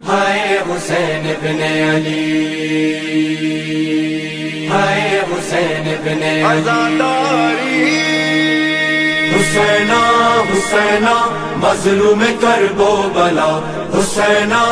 ہائے حسین ابن علی، ہائے حسین ابن علی، حسینہ حسینہ مظلوم کرب و بلا، حسینہ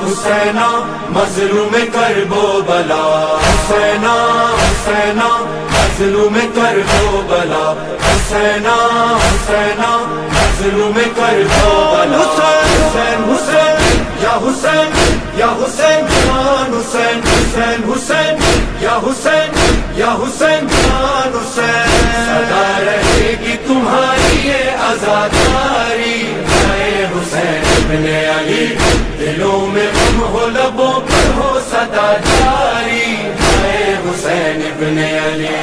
حسینہ مظلوم کرب و بلا، حسینہ حسینہ مظلوم کرب و بلا، حسینہ حسینہ مظلوم کرب و بلا، حسین حسین یا حسین یا حسین جان حسین، حسین حسین یا حسین یا حسین جان حسین، سدا رہے گی تمہاری یہ عزاداری، اے حسین ابن علی، دلوں میں غم ہو لبوں پر ہو صدا جاری، اے حسین ابن علی،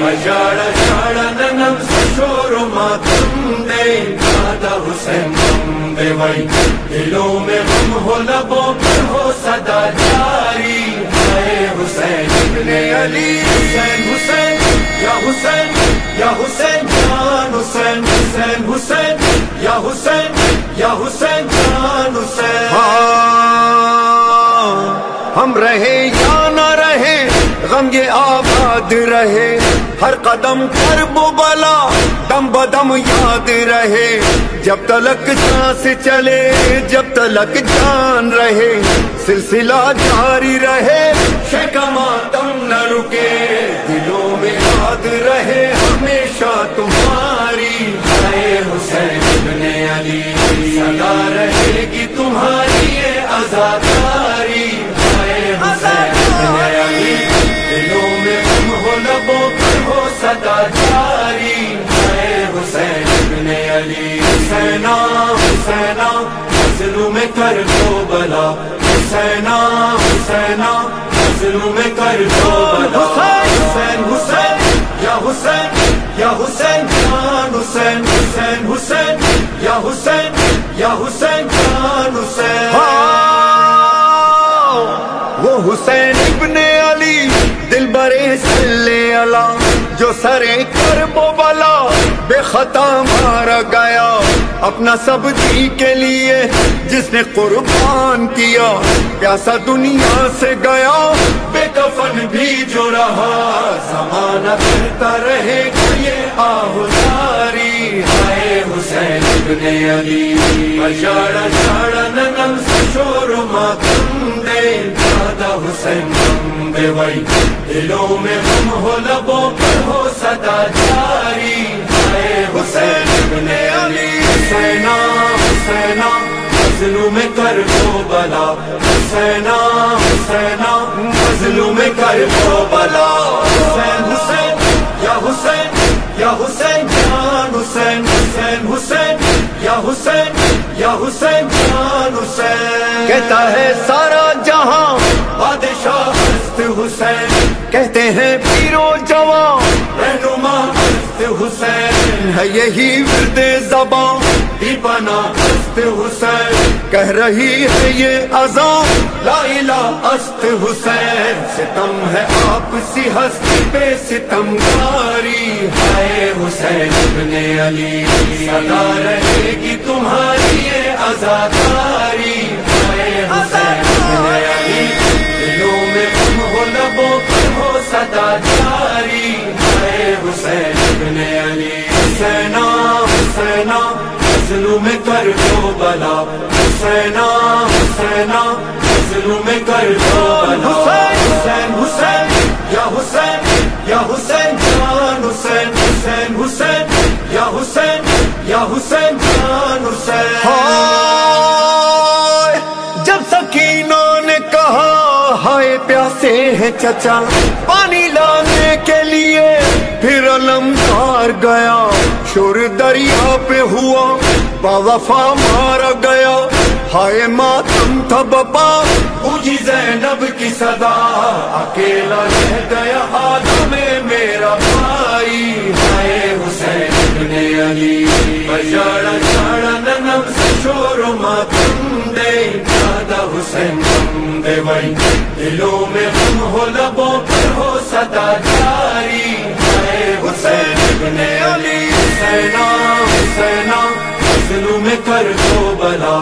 اجاڑا جاڑا ننم سے شور و ماتم دے، دادا حسین غم دے وئی، دلوں میں غم ہو لبوں پر ہو صدا جاری، اے حسین ابن علی، حسین حسین یا حسین یا حسین جان حسین، حسین حسین یا حسین یا حسین جان حسین، ہم رہے یا نہ رہے غم یہ آباد رہے، ہر قدم کرب و بلا دم بدم یاد رہے، جب تلک سانس چلے جب تلک جان رہے، سلسلہ جاری رہے، شیخ ماتم نہ رکے، دلوں میں یاد رہے ہمیشہ تمہاری، اے حسین ابن علی، سدا رہے گی تمہاری یہ عزاداری، اے حسین ابن علی، دلوں میں غم ہو لبوں پر ہو صدا جاری، اے حسین ابن علی، حسینہ حسینہ مظلوم کرب و بلا، حسینہ حسینہ مظلوم کرب و بلا، حسین حسین یا حسین یا حسین جان حسین، حسین حسین یا حسین یا حسین جان حسین، وہ حسین ابن علی دل برے صلی اللہ، جو سرے کرب و بلا بے خطا مارا گیا، اپنا سب جی کے لیے جس نے قربان کیا، پیاسا دنیا سے گیا بے کفن بھی جو رہا، زمانہ کرتا رہے گا یہ آہواری، ہائے حسین ابن علی، اجاڑا جاڑا ننم سے شور و ماتم دے، دادا حسین غم دے وئی، دلوں میں غم ہو لبوں پر ہو صدا جاری، ہائے حسین ابن علی، حسینہ حسینہ مظلوم کرب و بلا، حسینہ حسینہ مظلوم کرب و بلا، حسین حسین یا حسین یا حسین جان حسین، حسین حسین یا حسین یا حسین جان حسین، کہتا ہے سارا جہاں بادشاہ ہست حسین، کہتے ہیں پیر و جوان رہنما ہست حسین، ہے یہی ورد زبان دیپنا ہست حسین، کہہ رہی ہے یہ اذان لا الہ است حسین، ستم ہے آپ سی ہستی پہ ستم کاری، ہائے حسین ابن علی، سدا رہے گی تمہاری یہ عزاداری، ہائے حسین ابن علی، دلوں میں غم ہو لبوں پر ہو صدا جاری، ہائے حسین ابن علی، حسینہ حسینہ مظلوم کرب و بلا، حسینہ حسینہ مظلوم کرب و بلا، حسین حسین یا حسین یا حسین جان حسین، حسین حسین یا حسین یا حسین جان حسین، جب سکینہ نے کہا ہائے پیاسے ہیں چچا، پانی لانے کے لیے پھر علمدار گیا، شور دریا پہ ہوا با وفا مارا گیا، ہائے ماتم تھا بپا پوجی زینب کی صدا، اکیلا رہ گیا ہاتھوں میں میرا بھائی، ہائے حسین ابن علی، اجاڑا جاڑا ننم سے شور و ماتم دے، دادا حسین غم دے وئی، دلوں میں غم ہو لبوں پر ہو صدا جاری، ہائے حسین ابن علی، حسینہ حسینہ مظلوم کرب و بلا،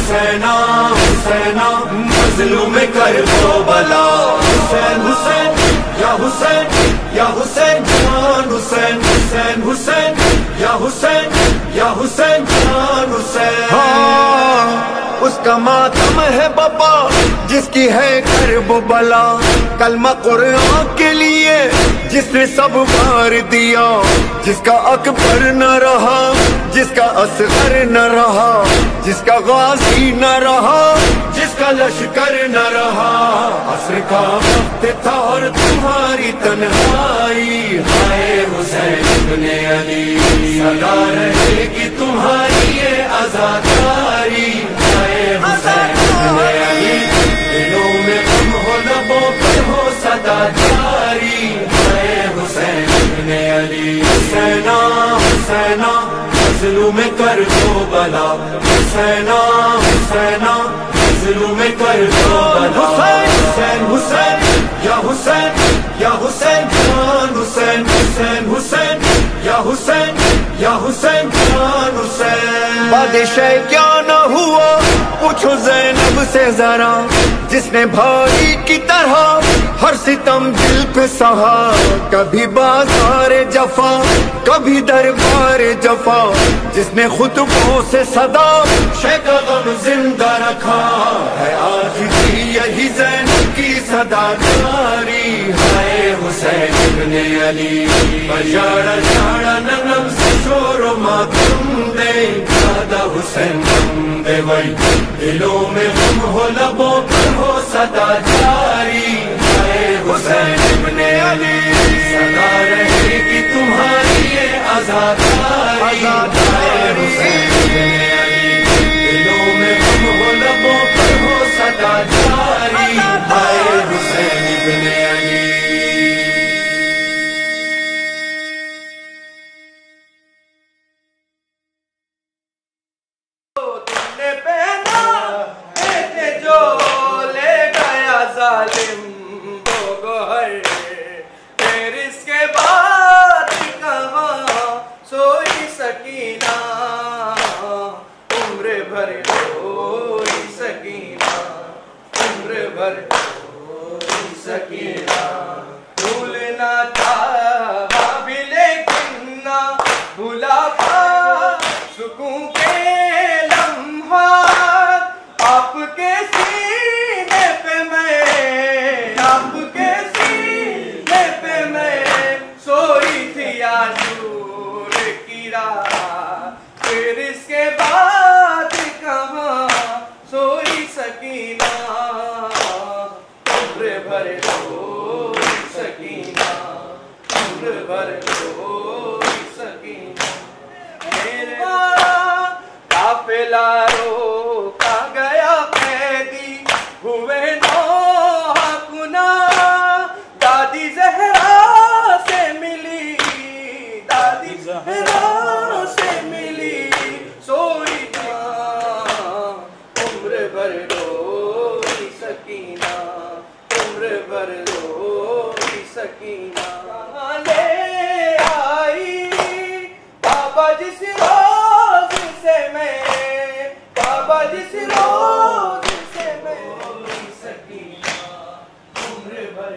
حسینا حسینا مظلوم کربلا حسین حسین یا حسین یا حسین جان حسین حسین حسین یا حسین یا حسین جان حسین. اس کا ماتم ہے بابا جس کی ہے کرب بلا, کلمہ قرآن کے لیے جس نے سب بار دیا, جس کا اکبر نہ رہا, جس کا اصغر نہ رہا, جس کا غازی نہ رہا, جس کا لشکر نہ رہا. عصر کا وقت تھا اور تمہاری تنہائی, ہائے حسین ابن علی سدا رہے گی تمہاری یہ عزاداری. ہائے حسین ابن علی دلوں میں غم ہو لبوں پر ہو صدا جاری. ہائے حسین ابن علی حسینا حسینا مظلوم کربلا حسینا حسینا مظلوم کربلا. حسین حسین یا حسین یا حسین جان حسین حسین حسین یا حسین یا حسین جان حسین. بادشاہ کیا نہ ہوا پوچھو زینب سے ذرا, جس نے بھائی کی طرح ہر ستم دل پہ سہا, کبھی بازار جفا کبھی دربار جفا, جس نے خطبوں سے صدا شیخ غم زندہ رکھا ہے آج بھی یہی زینب کی صدا جاری. ہائے حسین ابن علی بجاڑا جاڑا نغم سے شور و ماتم دے, دادا حسین غم دے وئی دلوں میں غم ہو لبوں پر ہو صدا جاری. ہائے حسین ابن علی صدا رہے گی تمہاری یہ عزاداری. ہائے حسین ابن علی دلوں میں غم ہو لبوں پر ہو صدا جاری. ہائے حسین ابن علی. بھولنا چاہا بھی لیکن نہ بھولا پا سکون کے لمحات آپ کے سینے پہ میں, آپ کے سینے پہ میں سوئی تھی عاشور کی رات, پھر اس کے بعد کہاں سوئی سکینہ. عمر بھر روئی سکینہ, عمر بھر روئی سکینہ. میرا قافلہ روکا گیا قیدی ہوئے نوحہ کنا, دادی زہرا سے ملی, دادی زہرا سے ملی سوئی جہاں. عمر بھر روئی سکینہ, عمر بھر روئی سکینہ. لے آئی بابا جس روز سے میں, بابا جس روز سے میں روئی سکینہ. عمر بھر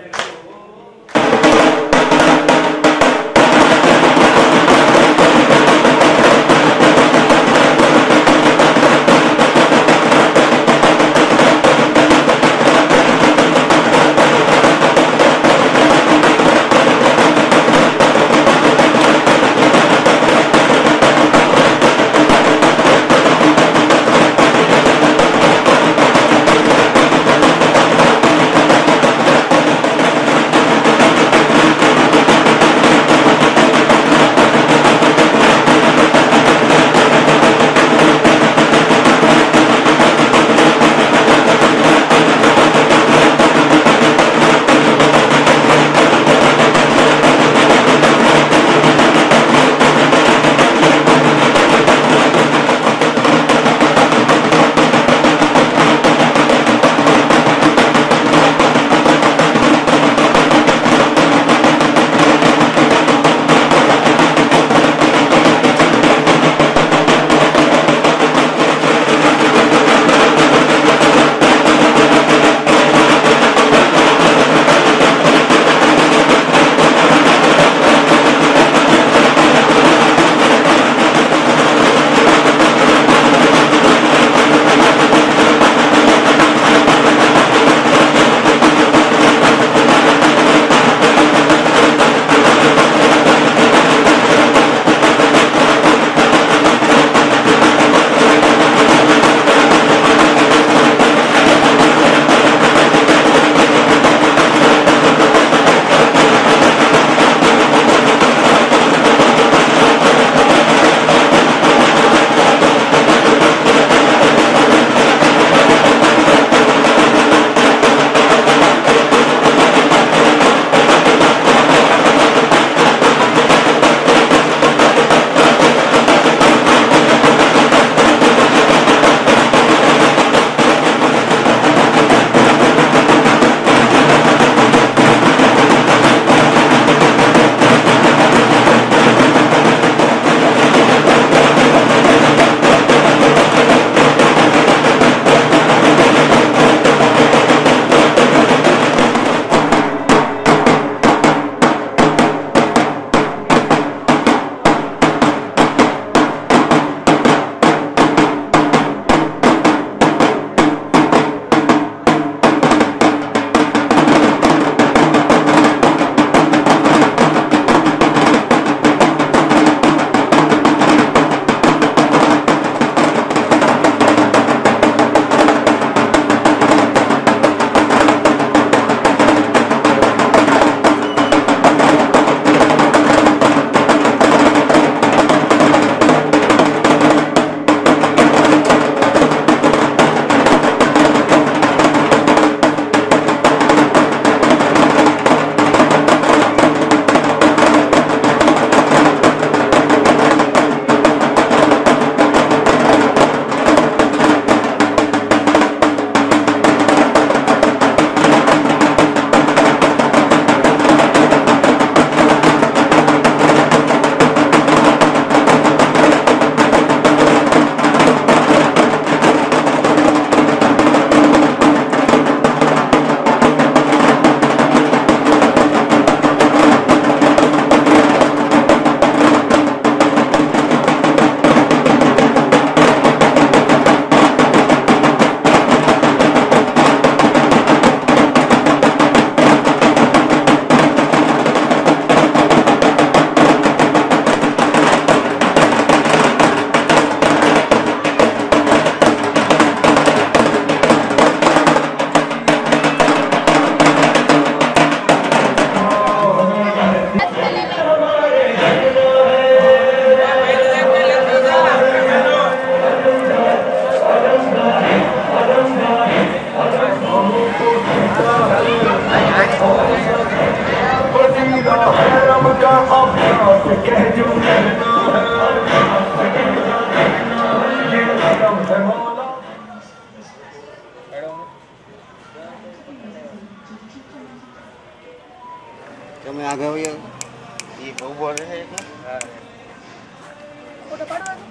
તમે આગળ એ બહુ બોલે છે એટલે ફોટો પાડવાનો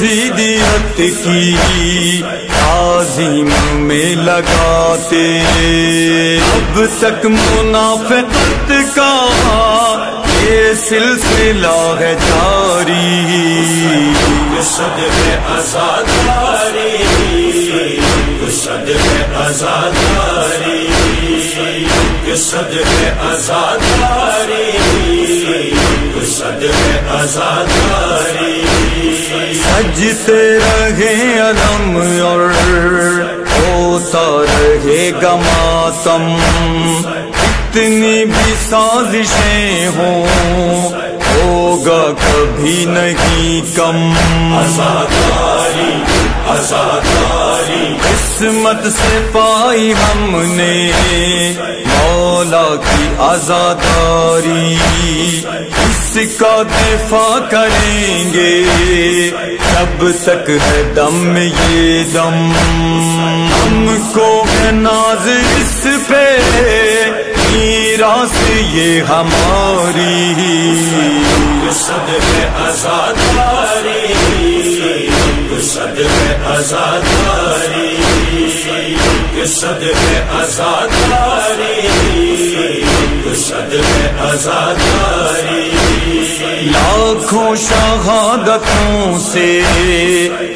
یزیدیت کی تعظیم میں لگاتے، اب تک منافقت کا یہ سلسلہ ہے جاری، صدقے عزاداری، صدقے عزاداری، صدقے عزاداری، صدقے عزاداری، سجتے رہے علم اور ہوتا رہے گا ماتم، اتنی بھی سازشیں ہوں ہوگا کبھی نہیں کم، عزاداری، عزاداری، قسمت سے پائی ہم نے مولا کی عزاداری، اس کا دفاع کریں گے جب تک ہے دم یہ دم، ہم کو ہے ناز اس پہ میراث یہ ہماری، صدقے عزاداری، صدقے عزاداری، صدقے عزاداری، صدقے عزاداری، لاکھوں شہادتوں سے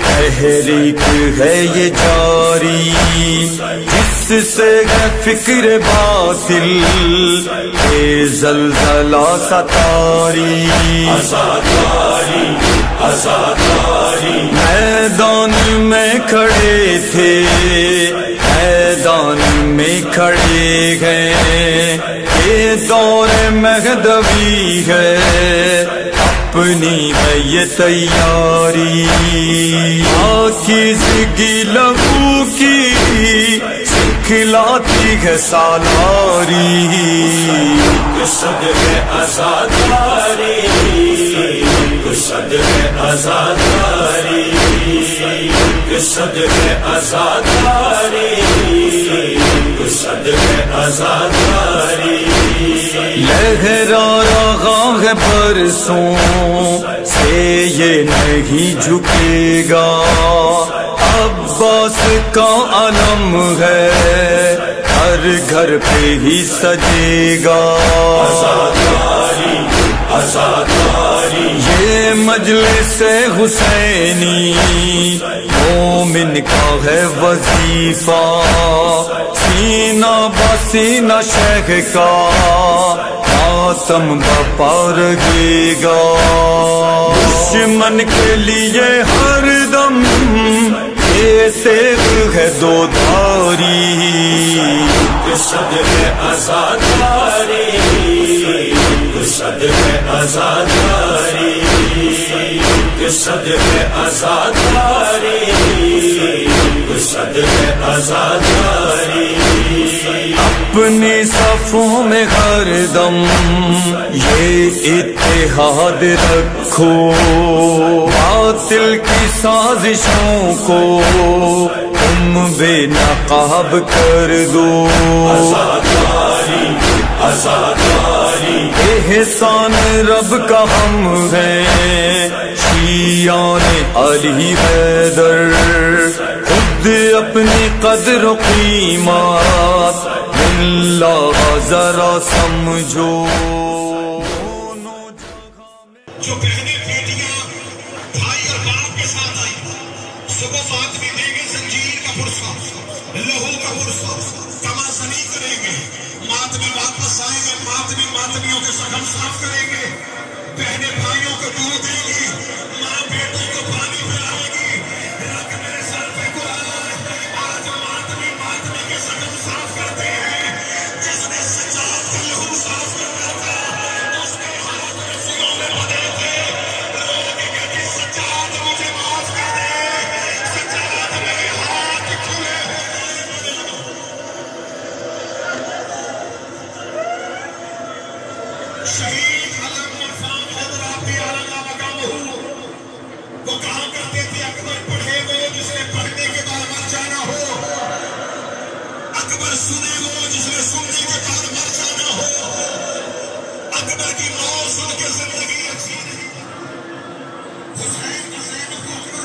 تحریک ہے یہ جاری، جس سے ہے فکر باطل یہ زلزلہ ستاری، عزاداری، عزاداری، میدان میں کھڑے تھے میدان میں کھڑے ہیں، یہ دور مہدوی ہے اپنی ہے یہ تیاری، پاکیزگی لہو کی سکھلاتی ہے سالاری، صدقے عزاداری، صدقے عزاداری، صدقے عزاداری، صدقے عزاداری، لہرا رہا ہے برسوں سے یہ نہیں جھکے گا، عباس کا علم ہے ہر گھر پہ ہی سجے گا، عزاداری، عزاداری، یہ مجلس حسینی مومن کا ہے وظیفہ، سینہ بسینہ شیخ کا ماتم بپا رہے گا، دشمن کے لیے ہر دم یہ تیغ ہے دو دھاری، صدقے عزاداری، صدقے عزاداری، صدقے عزاداری، صدقے عزاداری، اپنی صفوں میں ہر دم یہ اتحاد رکھو، باطل کی سازشوں کو تم بے نقاب کر دو، عزاداری، عزاداری، احسان رب کا ہم ہے شیعان علی حیدر، خود اپنی قدر و قیمت اللہ ذرا سمجھو، جو بہنیں بیٹیاں بھائی اور باپ کے ساتھ آئی، صبح فاطمی دیں گے زنجیر کا پرسا، لہو کا پرسا، تمازنی کریں گے، ماتمی واپس آئیں گے، ماتمی ماتمیوں کے زخم صاف کریں گے، بہنیں بھائیوں کو دودھ دیں گی، ماں بیٹوں کو پانی پلائے گی، رکھ میرے سر پہ قرآن، آج ماتمی ماتمی کے زخم صاف کرتے ہیں، جس نے سجاد کا لہو صاف کرنا تھا اس کے ہاتھ میں سیوں میں بندے تھے، لوگ کہتے سجاد مجھے معاف کر دے، سجاد میرے ہاتھ کھلے شہید علم عرفان حضرات بھی اعلیٰ مقام ہو، وہ کہا کرتے تھے اکبر پڑھے وہ جس نے پڑھنے کے بعد مر جانا ہو، اکبر سنے وہ جس نے سننے کے بعد مر جانا ہو، اکبر کی موت سن کے زندگی اچھی نہیں، حسین کا زینب کو اکبر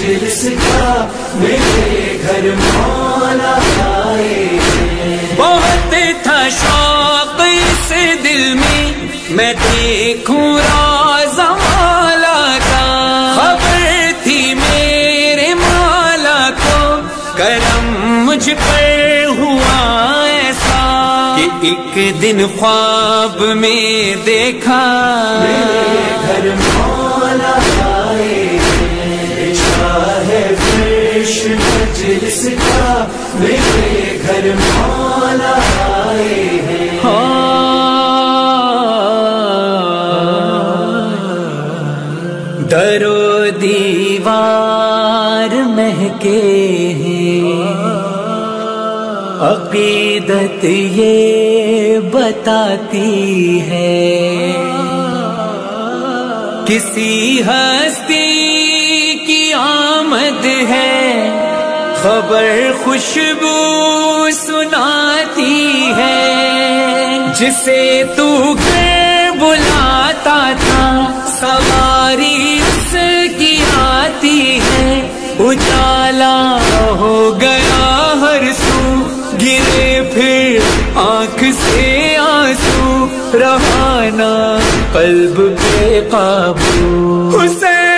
مجلس کا میرے گھر مولا آئے ہیں۔ بہت تھا شوق اس دل میں دیکھوں راز مولا کا، خبر تھی میرے مولا کو کرم مجھ پر ہوا ایسا کہ ایک دن خواب میں دیکھا میرے گھر مولا آئے ہیں۔ شاہ فرش مجلس کا میرے گھر مولا آئے ہیں۔ در و دیوار مہکے ہیں، عقیدت یہ بتاتی ہے کسی ہستی کی آمد ہے، خبر خوشبو سناتی ہے، جسے تو گھر بلاتا تھا سواری اس کی آتی ہے، اجالا ہو گیا ہر سو، گرے پھر آنکھ سے آنسو، رہانا قلب پہ قابو، حسین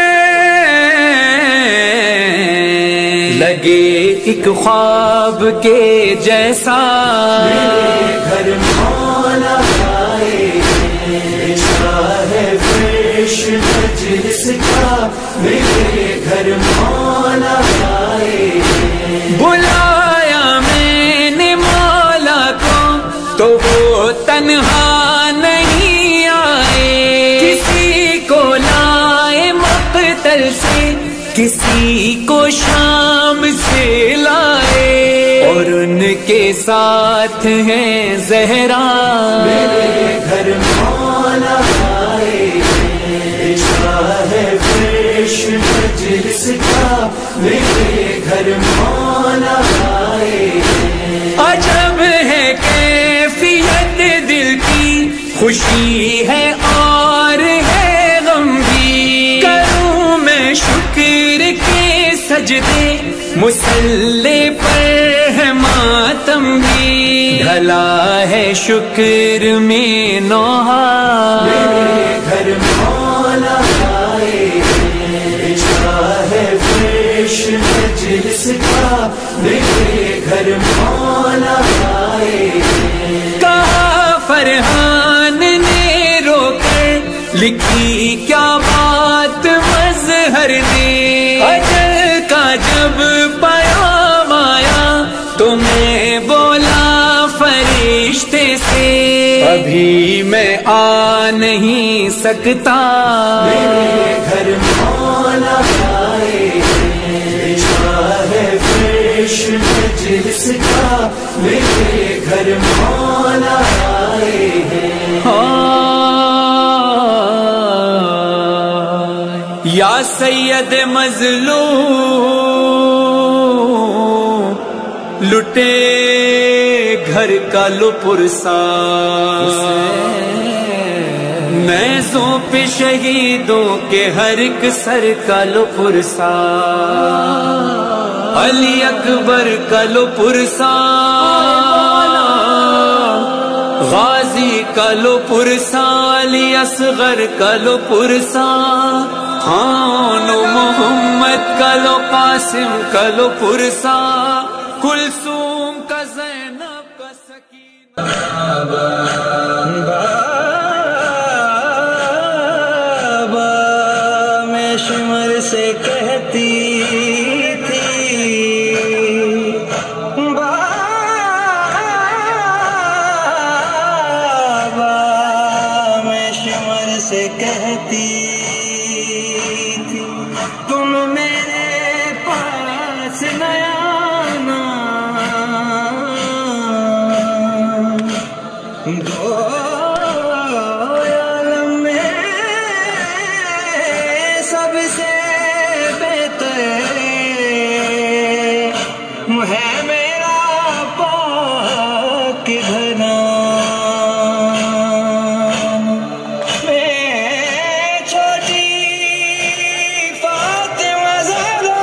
لگے ایک خواب کے جیسا میرے گھر مولا آئے ہیں۔ شاہ فرش مجلس کا میرے گھر مولا آئے ہیں۔ بلایا میں نے مولا کو تو وہ تنہا نہیں آئے، کسی کو لائے مقتل سے، کسی کو شام سے لائے، اور ان کے ساتھ ہیں زہرا میرے گھر مولا آئے ہیں۔ شاہ فرش مجلس کا میرے گھر مولا آئے ہیں۔ عجب ہے کیفیت دل کی، خوشی ہے اور ہے غم بھی، کروں میں شکر کے سجدے، مسلح پر ہے ماتم بھی، ڈھلا ہے شکر میں نوحہ میرے گھر مولا آئے ہیں۔ شاہ فرش مجلس کا میرے گھر مولا آئے ہیں۔ کہا فرحان نے رو کر، لکھی کیا بات مظہر نے، اجل کا جب پیام آیا تو میں بولا فرشتے سے، ابھی میں آ نہیں سکتا میرے گھر مولا آئے ہیں۔ شاہ فرش مجلس کا میرے گھر مولا آئے ہیں۔ یا سید مظلوم لٹے گھر کا لو پرسا، نیزوں پہ شہیدوں کے ہر ایک سر کا لو پرسا، علی اکبر کا لو پرسا، غازی کا لو پرسا، علی اصغر کا لو پرسا، خان و محمد کا لو، قاسم کا لو پرسا، کلثوم کا، زینب کا، سکینہ میں شمر سے کہتی تھی، بابا میں شمر سے کہتی تھی، تم میرے پاس نیا دو عالم میں سب سے بہتر ہے میرا پاک گھرانا، میں چھوٹی فاطمہ زہرا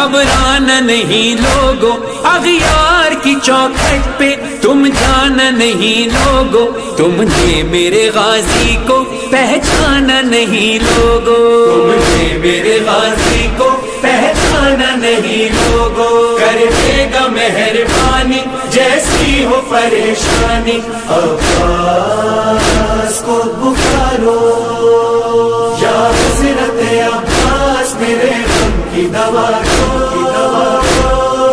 گھبرانا نہیں لوگو اغیار کی چوکھٹ پہ تم جانا نہیں لوگو تم نے میرے غازی کو پہچانا نہیں لوگو تم نے میرے غازی کو پہچانا نہیں لوگو کر دے گا مہربانی جیسی ہو پریشانی عباس کو پکارو یا حضرت عباس میرے غم کی دوا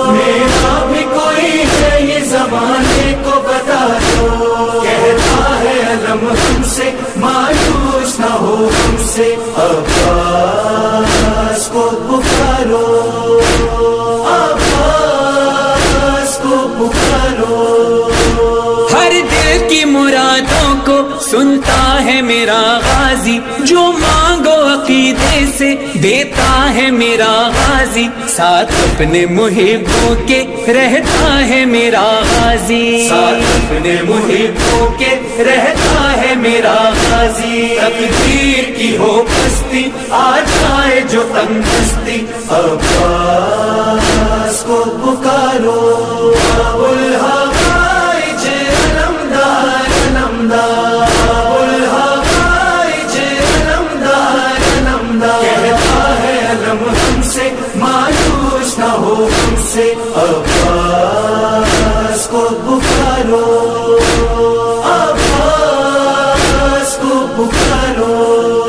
میرا بھی کوئی ہے یہ زمانے کو بتا دو کہتا ہے علم ہم سے مایوس نہ ہو ہم سے عباس کو پکارو عباس کو پکارو ہر دل کی مرادوں کو سنتا ہے میرا غازی جو مانگو عقیدے سے دیتا ہے میرا غازی ساتھ اپنے محبوں کے رہتا ہے میرا غازی ساتھ اپنے محبوں کے رہتا ہے میرا غازی تقدیر کی ہو پستی آ جائے جو تنگ دستی عباس کو پکارو ابو الحوائج علمدار علمدار مایوس نہ ہو ہم سے عباس کو پکارو عباس کو پکارو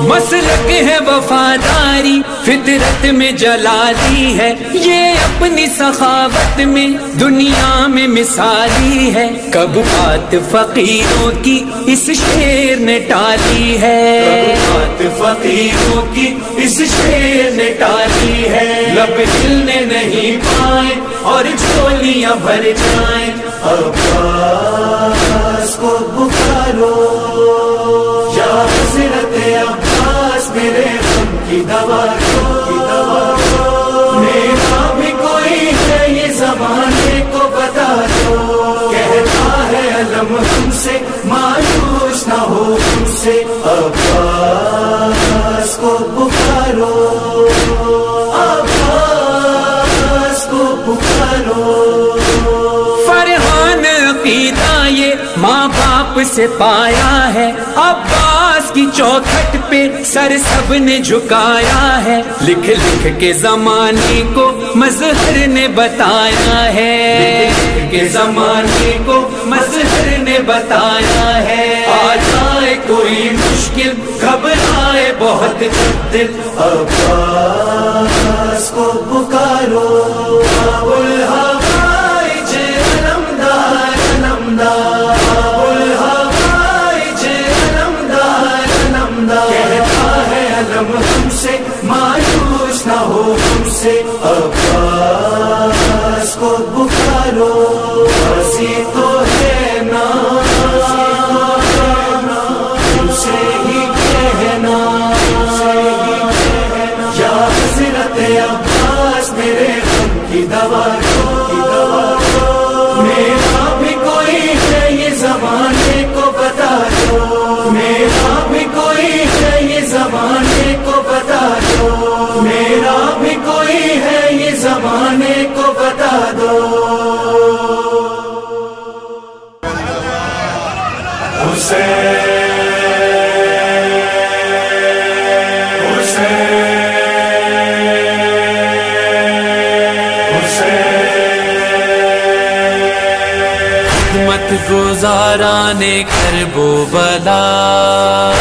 مسلک ہے وفاداری فطرت میں جلالی ہے یہ اپنی سخاوت میں دنیا میں مثالی ہے کب بات فقیروں کی اس شعر نے ٹالی ہے بات فقیروں کی اس شعر نے ٹالی ہے لب ہلنے نہیں پائے اور جھولیاں بھر جائیں عباس کو پکارو یا حضرت عباس میرے غم کی دوا میرا بھی کوئی ہے یہ زمانے کو بتا دو کہتا ہے علم ہم سے مایوس نہ ہو ہم سے عباس کو پکارو عباس کو پکارو فرحان عقیدہ یہ ماں باپ سے پایا ہے عباس کی چوکھٹ پہ سر سب نے جھکایا ہے لکھ لکھ کے زمانے کو مظہر نے بتایا ہے لکھ کے زمانے کو مظہر نے بتایا ہے آ جائے کوئی مشکل گھبرائے بہت دل عباس کو پکارو ابو الحوائج علمدار علمدار ہم سے مایوس نہ ہو ہم سے عباس کو پکارو ہنسی تو ہے نا سے ہی کہنا یا حضرت عباس میرے غم کی دوا میرا بھی کوئی ہے یہ زمانے کو بتا دو میرا بھی کوئی ہے یہ زمانے کو بتا دو میرا بھی کوئی ہے یہ زمانے کو بتا دو گزارانے کربو بلا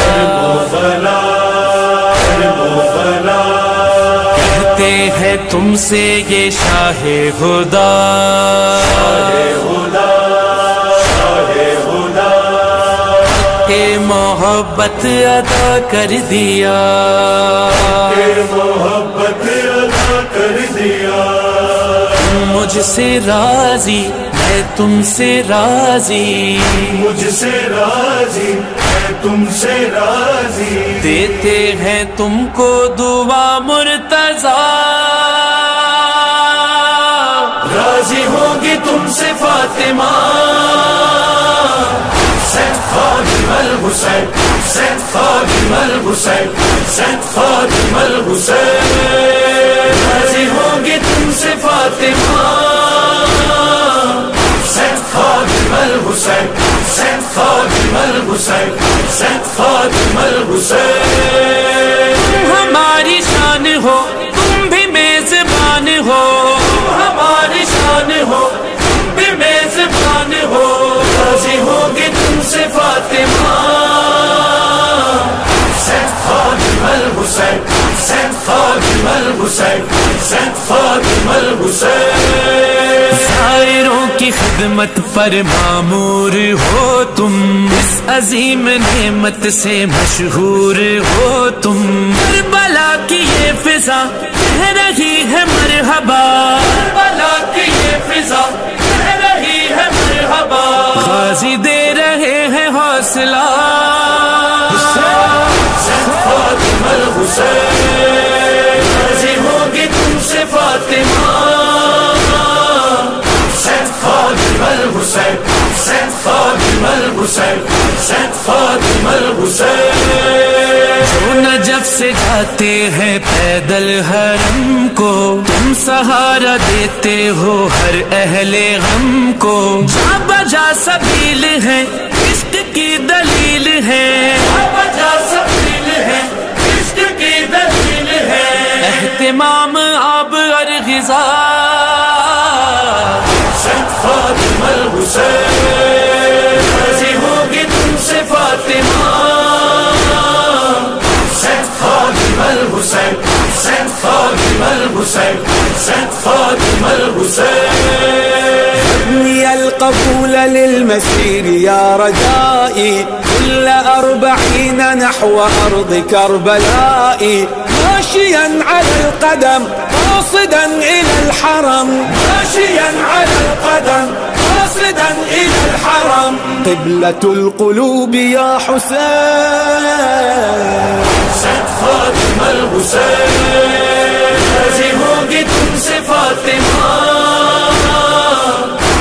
کہتے ہیں تم سے یہ شاہ خدا کہ محبت ادا کر دیا مجھ سے راضی میں تم سے راضی مجھ سے راضی میں تم سے راضی دیتے ہیں تم کو دعا مرتضی راضی ہوگی تم سے فاطمہ حسین خادم الحسین حسین خادم الحسین حسین خادم الحسین راضی خادم الحسین. ہماری شان ہو تم بھی میزبان ہو، ہماری شان ہو تم بھی میزبان ہو. راضی ہوگی تم سے فاطمہ. حسین خادم الحسین، حسین خادم الحسین، حسین خادم الحسین. زائروں کی خدمت پر معمور ہو تم، اس عظیم نعمت سے مشہور ہو تم. کربلا کی یہ فضا کہہ رہی ہے مرحبا، کربلا کی یہ فضا کہہ رہی ہے مرحبا. غازی دے رہے ہیں حوصلہ. حسین خادم الحسین. راضی ہوگی تم سے فاطمہ. حسین خادم الحسین، حسین خادم الحسین، حسین خادم الحسین. جو نجف سے جاتے ہیں پیدل حرم کو، تم سہارا دیتے ہو ہر اہل غم کو. جا بجا سبیل ہے عشق کی دلیل ہے، وجہ سبیل ہے عشق کی دلیل ہے. اہتمام آب اور غذا. حسین خادم الحسین. راضی ہوگی تم سے فاطمہ. حسین خادم الحسین، حسین خادم الحسین، حسین خادم الحسین. القبول للمسير يا رجائي كل 40 نحو أرض كربلاء، ماشيا على القدم قاصدا إلى الحرم، ماشيا على القدم قاصدا إلى الحرم. قبلة القلوب يا حسين. حسین خادم الحسین. راضی ہوگی تم سے فاطمہ.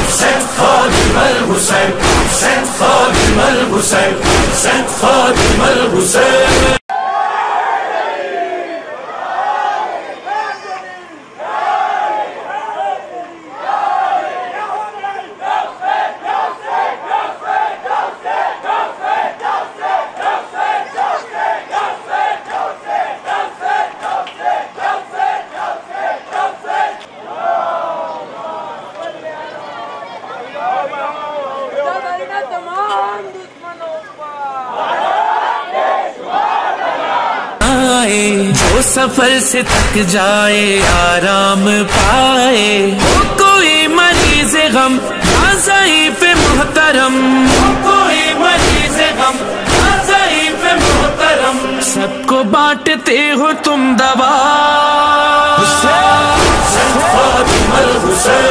حسین خادم الحسین، حسین خادم الحسین، حسین خادم الحسین. جو سفر سے تھک جائے آرام پائے، ہو کوئی مریض غم ضعیف محترم، ہو کوئی مریض غم ضعیف محترم. سب کو بانٹتے ہو تم دوا. حسین خادم الحسین.